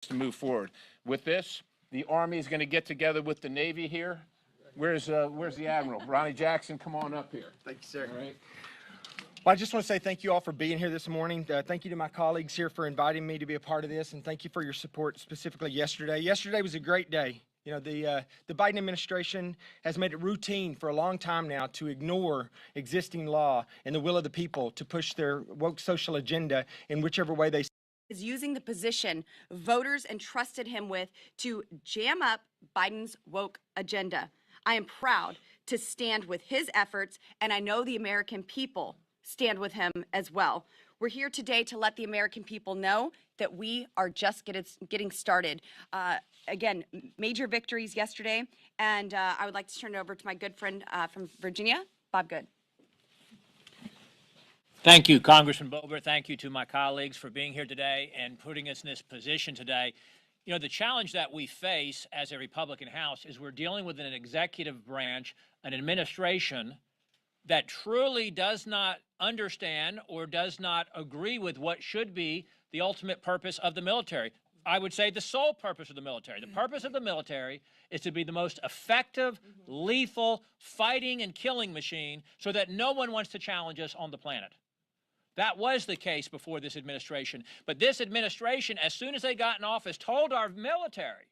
to move forward. With this, the Army is going to get together with the Navy here. Where's the Admiral? Ronnie Jackson, come on up here. Thank you, sir. All right. Well, I just want to say thank you all for being here this morning. Thank you to my colleagues here for inviting me to be a part of this, and thank you for your support specifically yesterday. Yesterday was a great day. You know, the Biden administration has made it routine for a long time now to ignore existing law and the will of the people to push their woke social agenda in whichever way they is using the position voters entrusted him with to jam up Biden's woke agenda. I am proud to stand with his efforts, and I know the American people stand with him as well. We're here today to let the American people know that we are just getting started. Again, major victories yesterday, and I would like to turn it over to my good friend from Virginia, Bob Good. Thank you, Congressman Boebert. Thank you to my colleagues for being here today and putting us in this position today. You know, the challenge that we face as a Republican House is we're dealing with an executive branch, an administration that truly does not understand or does not agree with what should be the ultimate purpose of the military. I would say the sole purpose of the military. The purpose of the military is to be the most effective, lethal, fighting and killing machine so that no one wants to challenge us on the planet. That was the case before this administration. But this administration, as soon as they got in office, told our military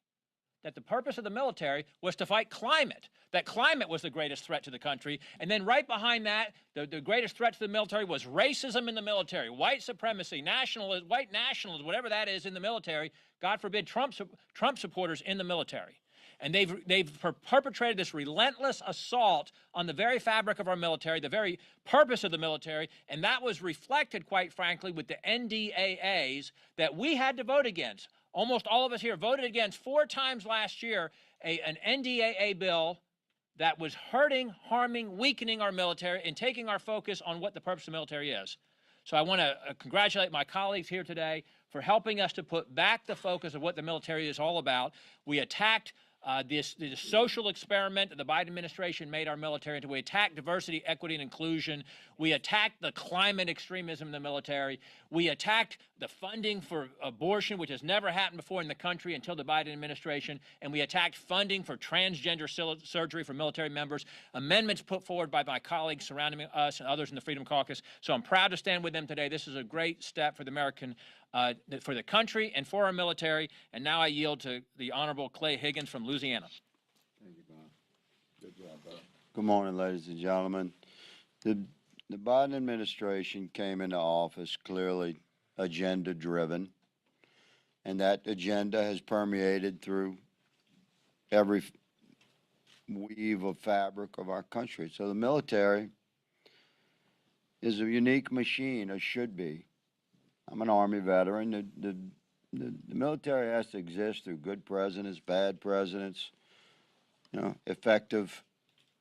that the purpose of the military was to fight climate, that climate was the greatest threat to the country. And then right behind that, the greatest threat to the military was racism in the military, white supremacy, white nationalism, whatever that is in the military, God forbid, Trump supporters in the military. And they've perpetrated this relentless assault on the very fabric of our military, the very purpose of the military, and that was reflected, quite frankly, with the NDAAs that we had to vote against. Almost all of us here voted against 4 times last year an NDAA bill that was hurting, harming, weakening our military and taking our focus on what the purpose of the military is. So I want to congratulate my colleagues here today for helping us to put back the focus of what the military is all about. We attacked this social experiment that the Biden administration made our military into. We attacked diversity, equity, and inclusion. We attacked the climate extremism in the military. We attacked the funding for abortion, which has never happened before in the country until the Biden administration. And we attacked funding for transgender surgery for military members, amendments put forward by my colleagues surrounding us and others in the Freedom Caucus. So I'm proud to stand with them today. This is a great step for the for the country and for our military. And now I yield to the Honorable Clay Higgins from Louisiana. Thank you, Bob. Good job, Bob. Good morning, ladies and gentlemen. The Biden administration came into office clearly agenda-driven, and that agenda has permeated through every weave of fabric of our country. So the military is a unique machine, or should be. I'm an Army veteran. The military has to exist through good presidents, bad presidents, you know, effective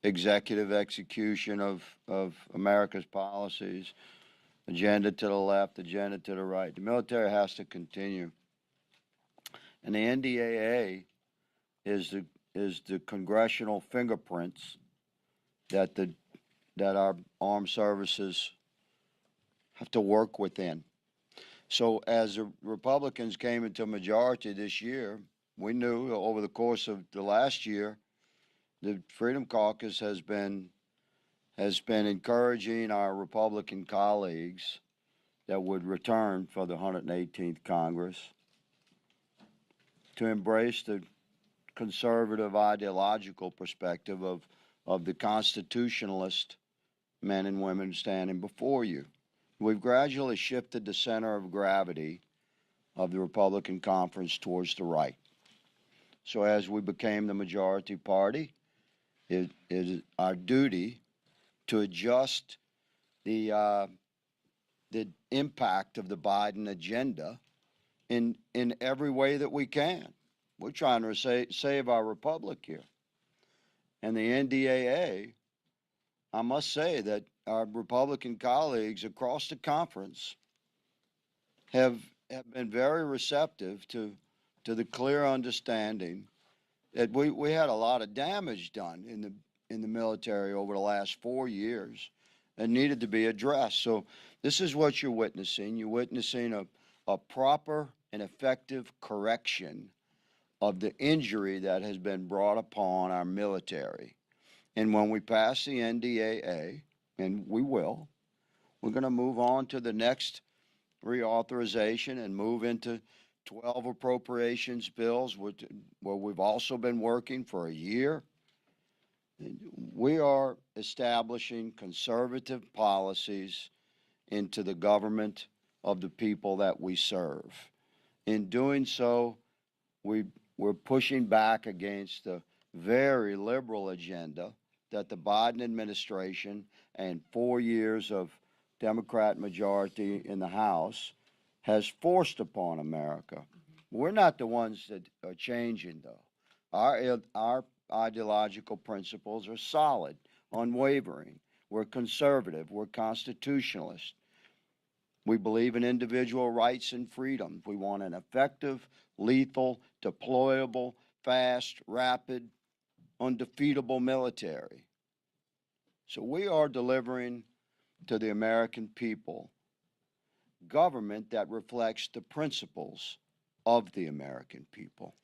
executive execution of America's policies, agenda to the left, agenda to the right. The military has to continue. And the NDAA is the congressional fingerprints that our armed services have to work within. So as the Republicans came into majority this year, we knew over the course of the last year, the Freedom Caucus has been encouraging our Republican colleagues that would return for the 118th Congress to embrace the conservative ideological perspective of the constitutionalist men and women standing before you. We've gradually shifted the center of gravity of the Republican conference towards the right. So as we became the majority party, it is our duty to adjust the impact of the Biden agenda in every way that we can. We're trying to save our republic here. And the NDAA, I must say that our Republican colleagues across the conference have been very receptive to the clear understanding that we had a lot of damage done in the military over the last 4 years and needed to be addressed. So this is what you're witnessing. You're witnessing a proper an effective correction of the injury that has been brought upon our military. And when we pass the NDAA, and we will, we're going to move on to the next reauthorization and move into 12 appropriations bills, where we've also been working for a year. We are establishing conservative policies into the government of the people that we serve. In doing so, we're pushing back against the very liberal agenda that the Biden administration and 4 years of Democrat majority in the House has forced upon America. We're not the ones that are changing, though. Our ideological principles are solid, unwavering. We're conservative. We're constitutionalist. We believe in individual rights and freedom. We want an effective, lethal, deployable, fast, rapid, undefeatable military. So we are delivering to the American people government that reflects the principles of the American people.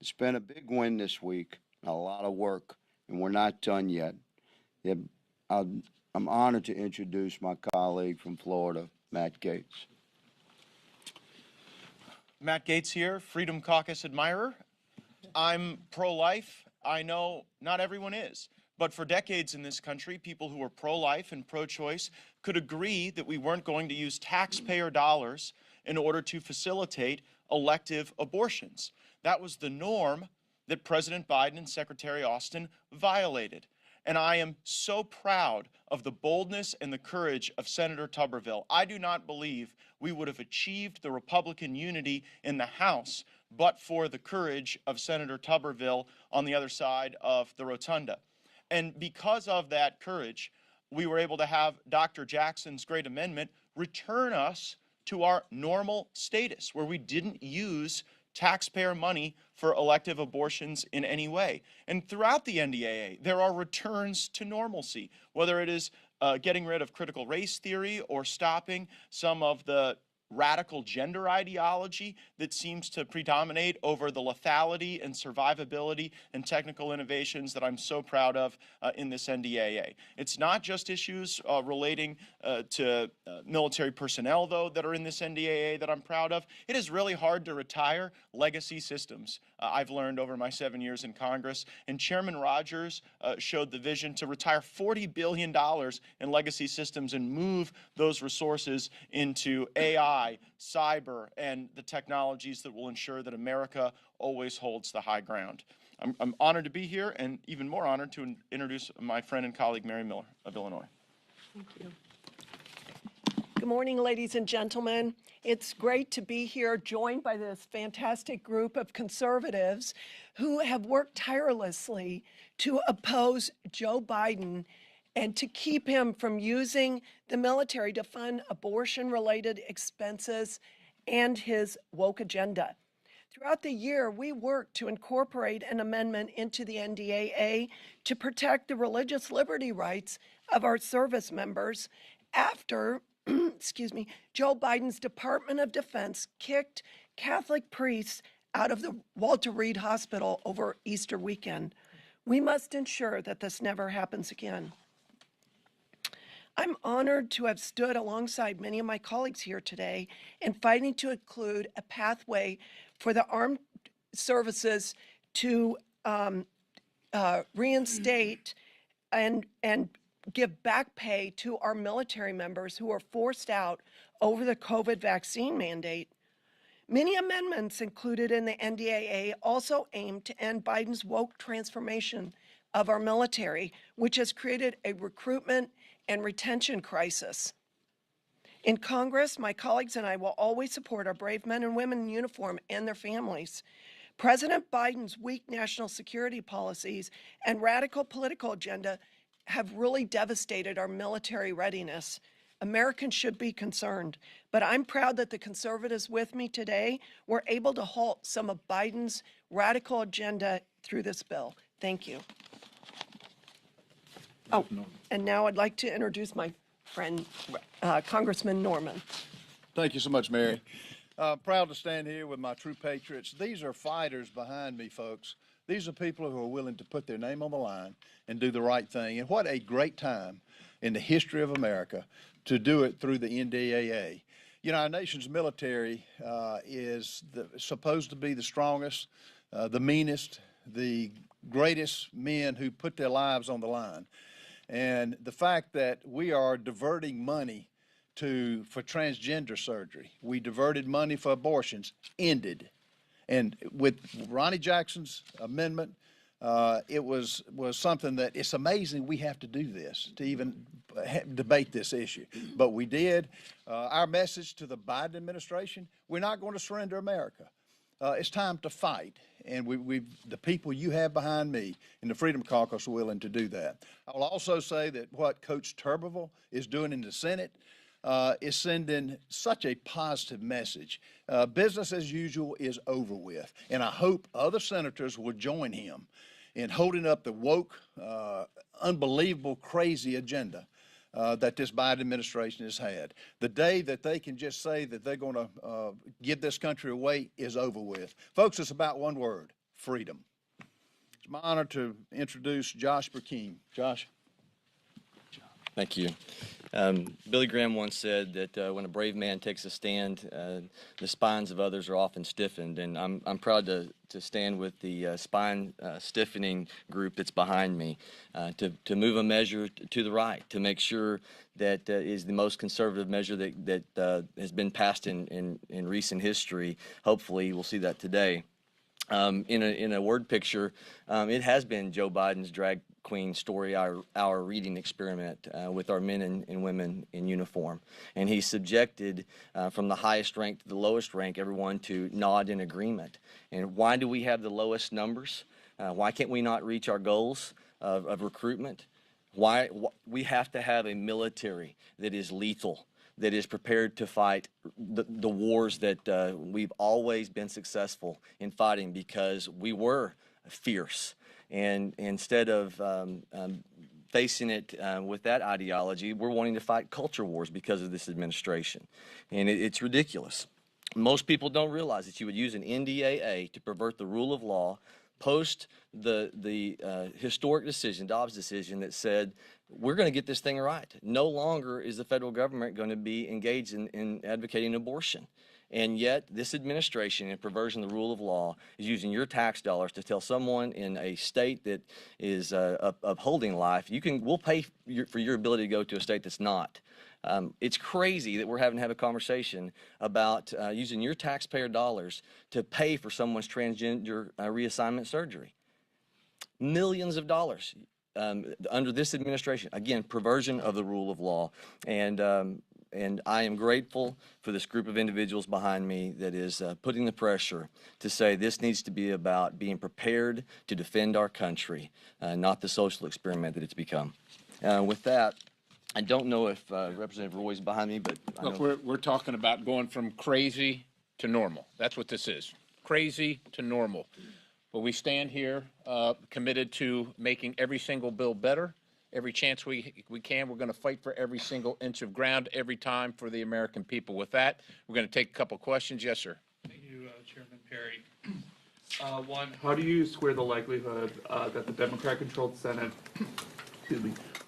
It's been a big win this week, a lot of work, and we're not done yet. I'm honored to introduce my colleague from Florida, Matt Gaetz. Matt Gaetz here, Freedom Caucus admirer. I'm pro-life. I know not everyone is, but for decades in this country, people who were pro-life and pro-choice could agree that we weren't going to use taxpayer dollars in order to facilitate elective abortions. That was the norm that President Biden and Secretary Austin violated. And I am so proud of the boldness and the courage of Senator Tuberville. I do not believe we would have achieved the Republican unity in the House but for the courage of Senator Tuberville on the other side of the rotunda. And because of that courage, we were able to have Dr. Jackson's great amendment return us to our normal status, where we didn't use taxpayer money for elective abortions in any way. And throughout the NDAA, there are returns to normalcy, whether it is getting rid of critical race theory or stopping some of the radical gender ideology that seems to predominate over the lethality and survivability and technical innovations that I'm so proud of in this NDAA. It's not just issues relating to military personnel, though, that are in this NDAA that I'm proud of. It is really hard to retire legacy systems, I've learned over my 7 years in Congress. And Chairman Rogers showed the vision to retire $40 billion in legacy systems and move those resources into AI, cyber, and the technologies that will ensure that America always holds the high ground. I'm honored to be here, and even more honored to introduce my friend and colleague, Mary Miller of Illinois. Thank you. Good morning, ladies and gentlemen. It's great to be here, joined by this fantastic group of conservatives who have worked tirelessly to oppose Joe Biden and to keep him from using the military to fund abortion-related expenses and his woke agenda. Throughout the year, we worked to incorporate an amendment into the NDAA to protect the religious liberty rights of our service members after, Joe Biden's Department of Defense kicked Catholic priests out of the Walter Reed Hospital over Easter weekend. We must ensure that this never happens again. I'm honored to have stood alongside many of my colleagues here today in fighting to include a pathway for the armed services to reinstate and give back pay to our military members who are forced out over the COVID vaccine mandate. Many amendments included in the NDAA also aim to end Biden's woke transformation of our military, which has created a recruitment and retention crisis. In Congress, my colleagues and I will always support our brave men and women in uniform and their families. President Biden's weak national security policies and radical political agenda have really devastated our military readiness. Americans should be concerned, but I'm proud that the conservatives with me today were able to halt some of Biden's radical agenda through this bill. Thank you. Oh, and now I'd like to introduce my friend, Congressman Norman. Thank you so much, Mary. Proud to stand here with my true patriots. These are fighters behind me, folks. These are people who are willing to put their name on the line and do the right thing. And what a great time in the history of America to do it through the NDAA. You know, our nation's military is supposed to be the strongest, the meanest, the greatest men who put their lives on the line. And the fact that we are diverting money for transgender surgery, we diverted money for abortions, ended. And with Ronnie Jackson's amendment, it was something that it's amazing we have to do this to even debate this issue. But we did. Our message to the Biden administration, we're not going to surrender America. It's time to fight. And the people you have behind me in the Freedom Caucus are willing to do that. I will also say that what Coach Tuberville is doing in the Senate is sending such a positive message. Business as usual is over with. And I hope other senators will join him in holding up the woke, unbelievable, crazy agenda that this Biden administration has had. The day that they can just say that they're going to give this country away is over with. Folks, it's about one word: freedom. It's my honor to introduce Josh Burkeen. Josh. Thank you. Billy Graham once said that when a brave man takes a stand, the spines of others are often stiffened, and I'm proud to stand with the spine stiffening group that's behind me to move a measure to the right, to make sure that is the most conservative measure that has been passed in recent history. Hopefully, we'll see that today. In a word picture, it has been Joe Biden's drag queen story, our reading experiment with our men and women in uniform. And he subjected from the highest rank to the lowest rank everyone to nod in agreement. And why do we have the lowest numbers? Why can't we not reach our goals of recruitment? Why we have to have a military that is lethal, that is prepared to fight the wars that we've always been successful in fighting because we were fierce. And instead of facing it with that ideology, we're wanting to fight culture wars because of this administration. And it's ridiculous. Most people don't realize that you would use an NDAA to pervert the rule of law post the historic decision, Dobbs decision, that said, we're going to get this thing right. No longer is the federal government going to be engaged in advocating abortion. And yet, this administration, in perversion of the rule of law, is using your tax dollars to tell someone in a state that is upholding life, we'll pay for your ability to go to a state that's not. It's crazy that we're having to have a conversation about using your taxpayer dollars to pay for someone's transgender reassignment surgery. Millions of dollars under this administration. Again, perversion of the rule of law. And I am grateful for this group of individuals behind me that is putting the pressure to say this needs to be about being prepared to defend our country, not the social experiment that it's become. With that, I don't know if Representative Roy's behind me, but look, we're talking about going from crazy to normal. That's what this is. Crazy to normal. But we stand here committed to making every single bill better. Every chance we can, we're going to fight for every single inch of ground every time for the American people. With that, we're going to take a couple questions. Yes, sir. Thank you, Chairman Perry. One, how do you square the likelihood that the Democrat-controlled Senate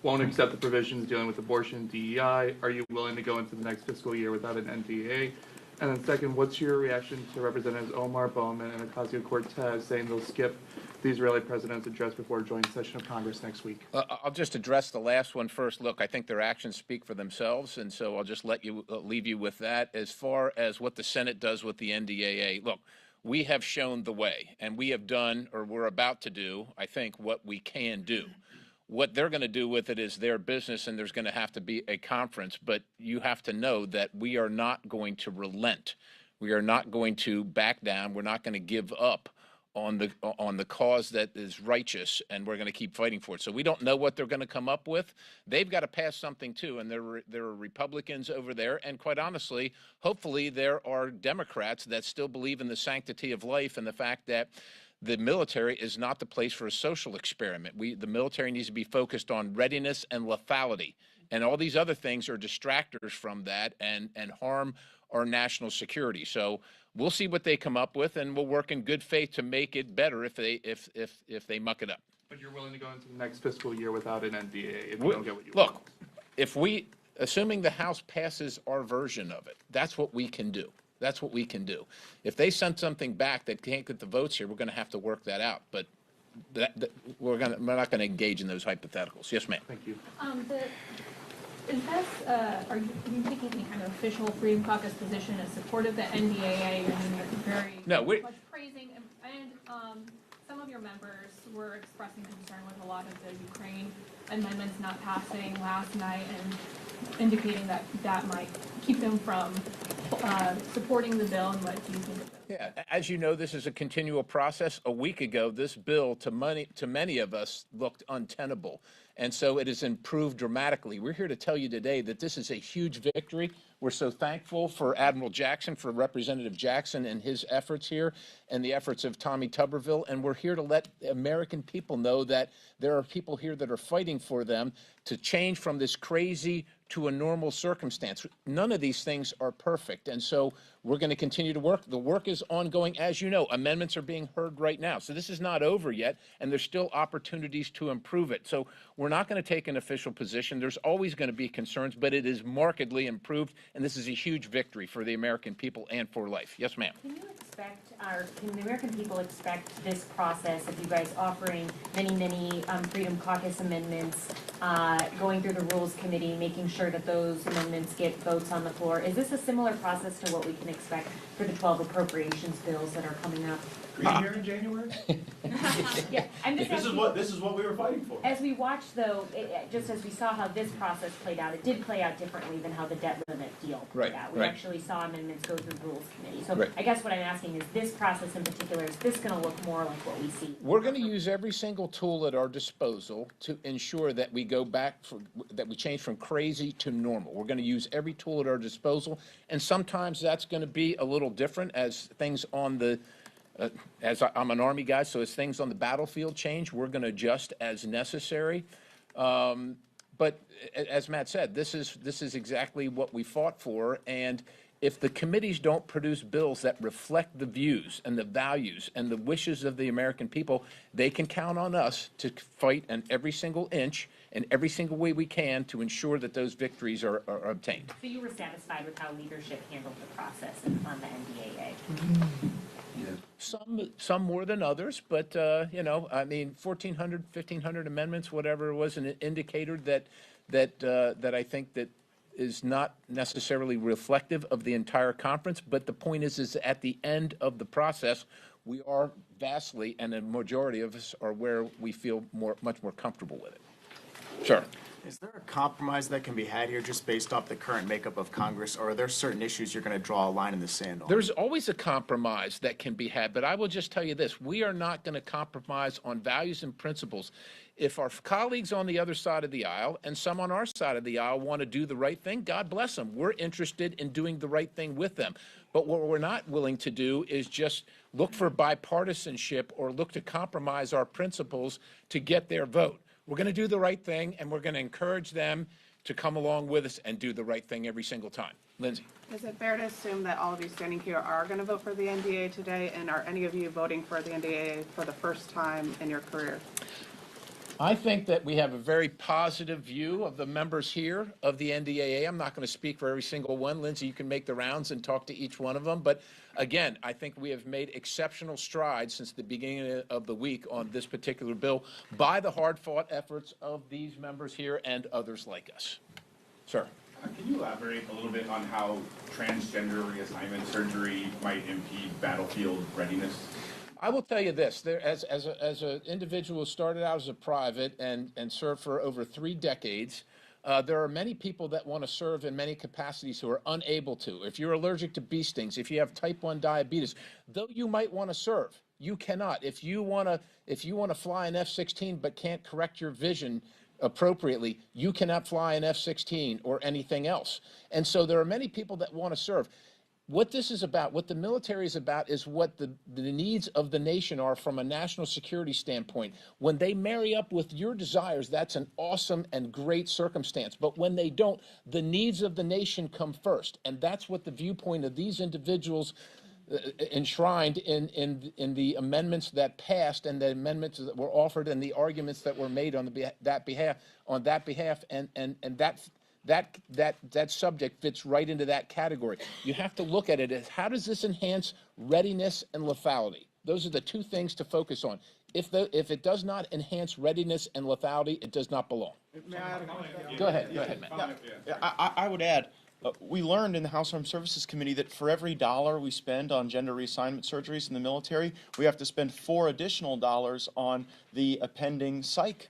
won't accept the provisions dealing with abortion and DEI? Are you willing to go into the next fiscal year without an NDA? And then second, what's your reaction to Representatives Omar Bowman and Ocasio-Cortez saying they'll skip the Israeli president's address before a joint session of Congress next week? I'll just address the last one first. Look, I think their actions speak for themselves, and so I'll just leave you with that. As far as what the Senate does with the NDAA, look, we have shown the way, and we have done, or we're about to do, I think, what we can do. What they're going to do with it is their business, and there's going to have to be a conference. But you have to know that we are not going to relent. We are not going to back down. We're not going to give up on the cause that is righteous, and we're going to keep fighting for it. So we don't know what they're going to come up with. They've got to pass something too, and there are Republicans over there, and quite honestly, hopefully there are Democrats that still believe in the sanctity of life and the fact that the military is not the place for a social experiment. The military needs to be focused on readiness and lethality. And all these other things are distractors from that and harm our national security. So we'll see what they come up with, and we'll work in good faith to make it better if they muck it up. But you're willing to go into the next fiscal year without an NDAA if you don't get what you Look, want? if assuming the House passes our version of it, that's what we can do. That's what we can do. If they send something back that can't get the votes here, we're going to have to work that out. But we're not going to engage in those hypotheticals. Yes, ma'am. Thank you. Are you taking any kind of official Freedom Caucus position in support of the NDAA? No, much praising, and some of your members were expressing concern with a lot of the Ukraine amendments not passing last night and indicating that that might keep them from supporting the bill. And what do you think of it? Yeah, as you know, this is a continual process. A week ago, this bill to many of us looked untenable. And so it has improved dramatically. We're here to tell you today that this is a huge victory. We're so thankful for Admiral Jackson, for Representative Jackson and his efforts here, and the efforts of Tommy Tuberville. And we're here to let American people know that there are people here that are fighting for them to change from this crazy to a normal circumstance. None of these things are perfect. And so we're going to continue to work. The work is ongoing. As you know, amendments are being heard right now. So this is not over yet, and there's still opportunities to improve it. So we're not going to take an official position. There's always going to be concerns, but it is markedly improved, and this is a huge victory for the American people and for life. Yes, ma'am. Can the American people expect this process of you guys offering many Freedom Caucus amendments, going through the Rules Committee, making sure that those amendments get votes on the floor? Is this a similar process to what we can expect for the 12 appropriations bills that are coming up? Are you here in January? Yeah, I'm just This is what we were fighting for. As we watched, though, just as we saw how this process played out, it did play out differently than how the debt limit deal played out. We actually saw amendments go through the Rules Committee. So I guess what I'm asking is, this process in particular, is this going to look more like what we see? We're going to use every single tool at our disposal to ensure that we go back, that we change from crazy to normal. We're going to use every tool at our disposal, and sometimes that's going to be a little different as things on the I'm an Army guy, so as things on the battlefield change, we're going to adjust as necessary. But as Matt said, this is exactly what we fought for. And if the committees don't produce bills that reflect the views and the values and the wishes of the American people, they can count on us to fight in every single inch and every single way we can to ensure that those victories are obtained. So you were satisfied with how leadership handled the process on the NDAA? Some more than others, but you know, I mean, 1,400, 1,500 amendments, whatever it was, an indicator that I think that is not necessarily reflective of the entire conference. But the point is at the end of the process, we are vastly, and a majority of us are where we feel much more comfortable with it. Sure. Is there a compromise that can be had here just based off the current makeup of Congress, or are there certain issues you're going to draw a line in the sand on? There's always a compromise that can be had, but I will just tell you this. We are not going to compromise on values and principles. If our colleagues on the other side of the aisle and some on our side of the aisle want to do the right thing, God bless them. We're interested in doing the right thing with them. But what we're not willing to do is just look for bipartisanship or look to compromise our principles to get their vote. We're going to do the right thing, and we're going to encourage them to come along with us and do the right thing every single time. Lindsay. Is it fair to assume that all of you standing here are going to vote for the NDAA today, and are any of you voting for the NDAA for the first time in your career? I think that we have a very positive view of the members here of the NDAA. I'm not going to speak for every single one. Lindsay, you can make the rounds and talk to each one of them. But again, I think we have made exceptional strides since the beginning of the week on this particular bill by the hard-fought efforts of these members here and others like us. Sir. Can you elaborate a little bit on how transgender reassignment surgery might impede battlefield readiness? I will tell you this, as an individual who started out as a private and served for over 3 decades, there are many people that want to serve in many capacities who are unable to. If you're allergic to bee stings, if you have type 1 diabetes, though you might want to serve, you cannot. If you want to fly an F-16 but can't correct your vision appropriately, you cannot fly an F-16 or anything else. And so there are many people that want to serve. What this is about, what the military is about, is what the needs of the nation are from a national security standpoint. When they marry up with your desires, that's an awesome and great circumstance. But when they don't, the needs of the nation come first. And that's what the viewpoint of these individuals enshrined in the amendments that passed and the amendments that were offered and the arguments that were made on that behalf, and that subject fits right into that category. You have to look at it as, how does this enhance readiness and lethality? Those are the two things to focus on. If it does not enhance readiness and lethality, it does not belong. Go ahead, man. I would add, we learned in the House Armed Services Committee that for every $1 we spend on gender reassignment surgeries in the military, we have to spend $4 additional on the appending psych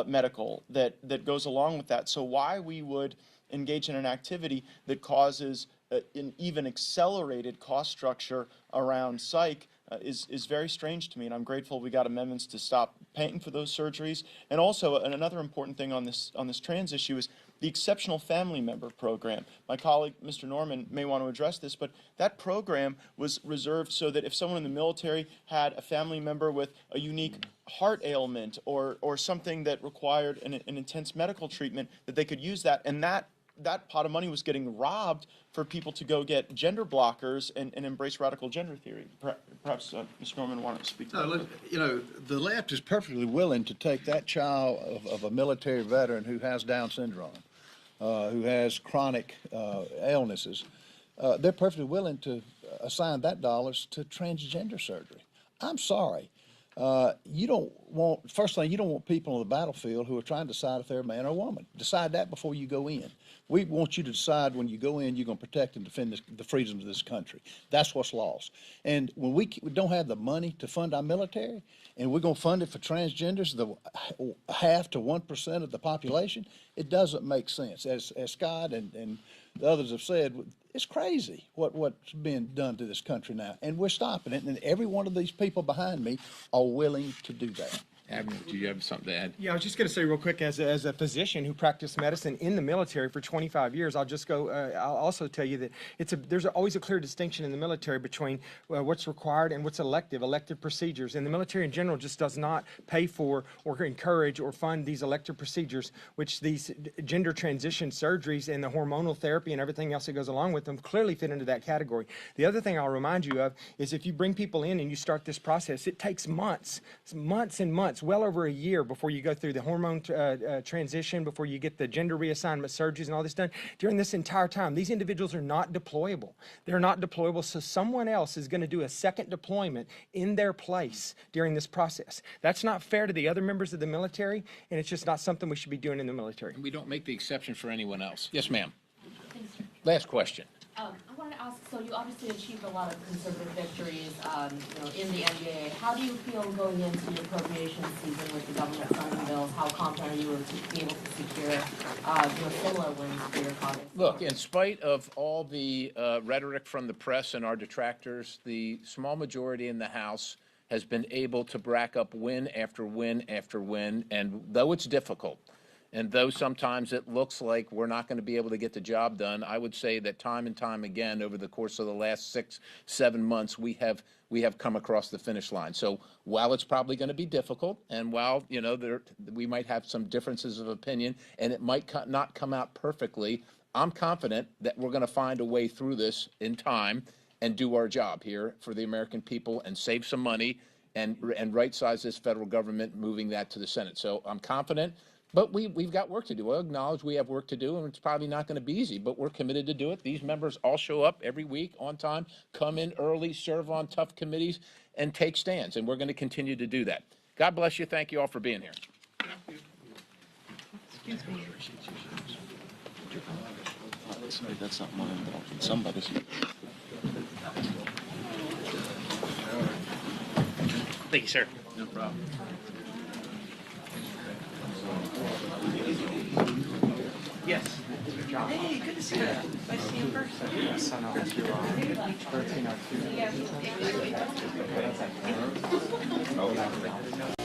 medical that goes along with that. So why we would engage in an activity that causes an even accelerated cost structure around psych is very strange to me, and I'm grateful we got amendments to stop paying for those surgeries. And also, another important thing on this trans issue is the Exceptional Family Member Program. My colleague, Mr. Norman, may want to address this, but that program was reserved so that if someone in the military had a family member with a unique heart ailment or something that required an intense medical treatment, that they could use that. And that pot of money was getting robbed for people to go get gender blockers and embrace radical gender theory. Perhaps Mr. Norman wanted to speak to that. Look, the left is perfectly willing to take that child of a military veteran who has Down syndrome, who has chronic illnesses. They're perfectly willing to assign that dollars to transgender surgery. I'm sorry. You don't want, first thing, you don't want people on the battlefield who are trying to decide if they're a man or a woman. Decide that before you go in. We want you to decide when you go in, you're going to protect and defend the freedoms of this country. That's what's lost. And when we don't have the money to fund our military, and we're going to fund it for transgenders, the 0.5% to 1% of the population, it doesn't make sense. As Scott and the others have said, it's crazy what's being done to this country now, and we're stopping it. And every one of these people behind me are willing to do that. Admiral, do you have something to add? Yeah, I was just going to say real quick, as a physician who practiced medicine in the military for 25 years, I'll just go. I'll also tell you that there's always a clear distinction in the military between what's required and what's elective procedures. And the military in general just does not pay for or encourage or fund these elective procedures, which these gender transition surgeries and the hormonal therapy and everything else that goes along with them clearly fit into that category. The other thing I'll remind you of is if you bring people in and you start this process, it takes months and months. Well over a year before you go through the hormone transition, before you get the gender reassignment surgeries and all this done. During this entire time, these individuals are not deployable. They're not deployable, so someone else is going to do a second deployment in their place during this process. That's not fair to the other members of the military, and it's just not something we should be doing in the military. And we don't make the exception for anyone else. Yes, ma'am. Last question. I wanted to ask, so you obviously achieved a lot of conservative victories in the NDAA. How do you feel going into the appropriations season with the government signing bills? How confident are you to be able to secure similar wins for your caucus? Look, in spite of all the rhetoric from the press and our detractors, the small majority in the House has been able to rack up win after win after win, and though it's difficult, and though sometimes it looks like we're not going to be able to get the job done, I would say that time and time again over the course of the last 6-7 months, we have come across the finish line. So while it's probably going to be difficult, and while we might have some differences of opinion, and it might not come out perfectly, I'm confident that we're going to find a way through this in time and do our job here for the American people and save some money and right-size this federal government, moving that to the Senate. So I'm confident. But we've got work to do. I'll acknowledge we have work to do, and it's probably not going to be easy, but we're committed to do it. These members all show up every week on time, come in early, serve on tough committees, and take stands, and we're going to continue to do that. God bless you. Thank you all for being here. Excuse me. That's not mine, but somebody's. Thank you, sir. No problem. Yes. Hey, good to see you. Nice to see you in person. Yes, I know. 1302.